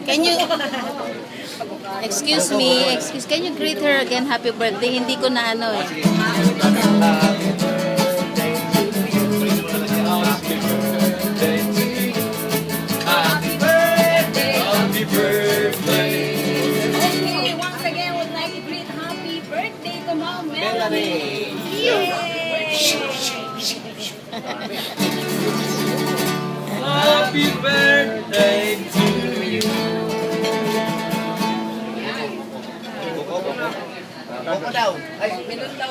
Can you, can you greet her again, happy birthday? Hindi ko na ano eh. Happy birthday. Okay, once again, would like to greet happy birthday to Mom Melanie. Yay! Happy birthday to you. Buko daw. Ay, Minun daw.